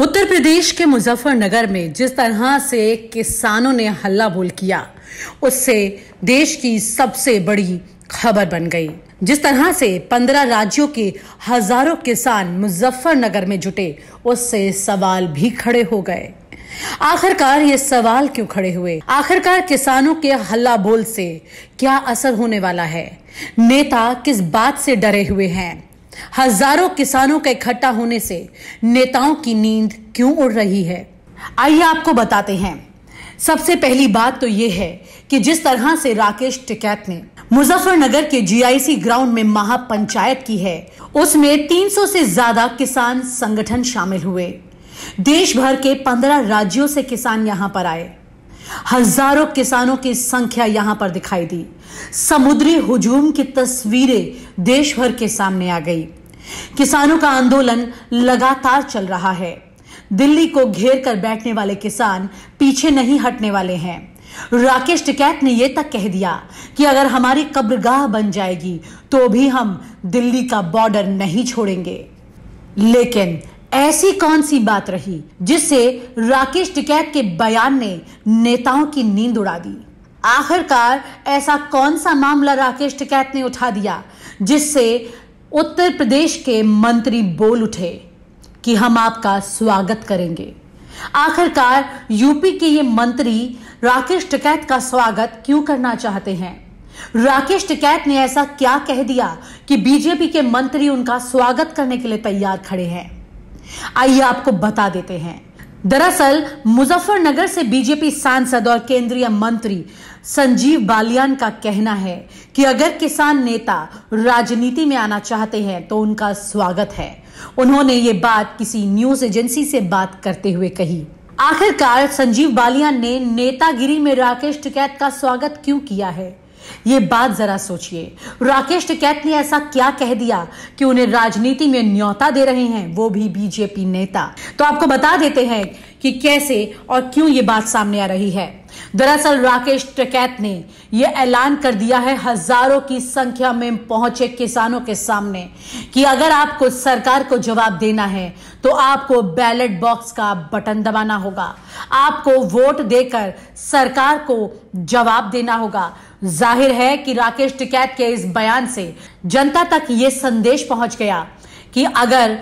उत्तर प्रदेश के मुजफ्फरनगर में जिस तरह से किसानों ने हल्ला बोल किया, उससे देश की सबसे बड़ी खबर बन गई। जिस तरह से 15 राज्यों के हजारों किसान मुजफ्फरनगर में जुटे, उससे सवाल भी खड़े हो गए। आखिरकार ये सवाल क्यों खड़े हुए? आखिरकार किसानों के हल्ला बोल से क्या असर होने वाला है? नेता किस बात से डरे हुए हैं? हजारों किसानों के इकट्ठा होने से नेताओं की नींद क्यों उड़ रही है? आइए आपको बताते हैं। सबसे पहली बात तो यह है कि जिस तरह से राकेश टिकैत ने मुजफ्फरनगर के जीआईसी ग्राउंड में महापंचायत की है, उसमें 300 से ज्यादा किसान संगठन शामिल हुए। देश भर के 15 राज्यों से किसान यहां पर आए। हजारों किसानों की संख्या यहां पर दिखाई दी। समुद्री हुजूम की तस्वीरें देश भर के सामने आ गई। किसानों का आंदोलन लगातार चल रहा है। दिल्ली को घेर कर बैठने वाले किसान पीछे नहीं हटने वाले हैं। राकेश टिकैत ने यह तक कह दिया कि अगर हमारी कब्रगाह बन जाएगी तो भी हम दिल्ली का बॉर्डर नहीं छोड़ेंगे। लेकिन ऐसी कौन सी बात रही जिससे राकेश टिकैत के बयान ने नेताओं की नींद उड़ा दी? आखिरकार ऐसा कौन सा मामला राकेश टिकैत ने उठा दिया जिससे उत्तर प्रदेश के मंत्री बोल उठे कि हम आपका स्वागत करेंगे? आखिरकार यूपी के ये मंत्री राकेश टिकैत का स्वागत क्यों करना चाहते हैं? राकेश टिकैत ने ऐसा क्या कह दिया कि बीजेपी के मंत्री उनका स्वागत करने के लिए तैयार खड़े हैं? आइए आपको बता देते हैं। दरअसल मुजफ्फरनगर से बीजेपी सांसद और केंद्रीय मंत्री संजीव बालियान का कहना है कि अगर किसान नेता राजनीति में आना चाहते हैं तो उनका स्वागत है। उन्होंने ये बात किसी न्यूज एजेंसी से बात करते हुए कही। आखिरकार संजीव बालियान ने नेतागिरी में राकेश टिकैत का स्वागत क्यों किया है? ये बात जरा सोचिए। राकेश टिकैत ने ऐसा क्या कह दिया कि उन्हें राजनीति में न्योता दे रहे हैं, वो भी बीजेपी नेता? तो आपको बता देते हैं कि कैसे और क्यों ये बात सामने आ रही है। दरअसल राकेश टिकैत ने यह ऐलान कर दिया है हजारों की संख्या में पहुंचे किसानों के सामने कि अगर आपको सरकार को जवाब देना है तो आपको बैलेट बॉक्स का बटन दबाना होगा। आपको वोट देकर सरकार को जवाब देना होगा। जाहिर है कि राकेश टिकैत के इस बयान से जनता तक यह संदेश पहुंच गया कि अगर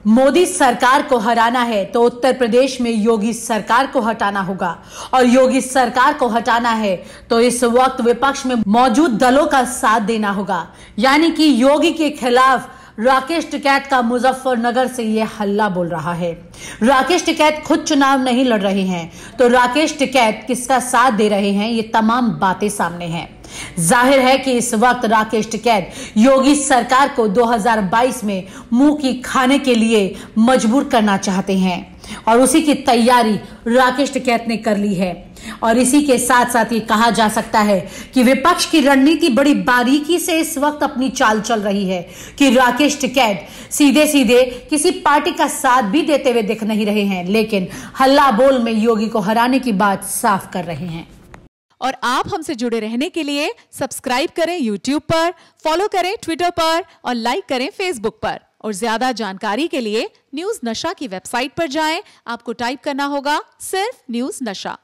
मोदी सरकार को हराना है तो उत्तर प्रदेश में योगी सरकार को हटाना होगा, और योगी सरकार को हटाना है तो इस वक्त विपक्ष में मौजूद दलों का साथ देना होगा। यानी कि योगी के खिलाफ राकेश टिकैत का मुजफ्फरनगर से यह हल्ला बोल रहा है। राकेश टिकैत खुद चुनाव नहीं लड़ रहे हैं तो राकेश टिकैत किसका साथ दे रहे हैं, ये तमाम बातें सामने हैं। जाहिर है कि इस वक्त राकेश टिकैत योगी सरकार को 2022 में मुंह की खाने के लिए मजबूर करना चाहते हैं और उसी की तैयारी राकेश टिकैत ने कर ली है। और इसी के साथ साथ ये कहा जा सकता है कि विपक्ष की रणनीति बड़ी बारीकी से इस वक्त अपनी चाल चल रही है कि राकेश टिकैत सीधे सीधे किसी पार्टी का साथ भी देते हुए दिख नहीं रहे हैं, लेकिन हल्ला बोल में योगी को हराने की बात साफ कर रहे हैं। और आप हमसे जुड़े रहने के लिए सब्सक्राइब करें YouTube पर, फॉलो करें Twitter पर और लाइक करें Facebook पर। और ज्यादा जानकारी के लिए न्यूज नशा की वेबसाइट पर जाएं। आपको टाइप करना होगा सिर्फ न्यूज नशा।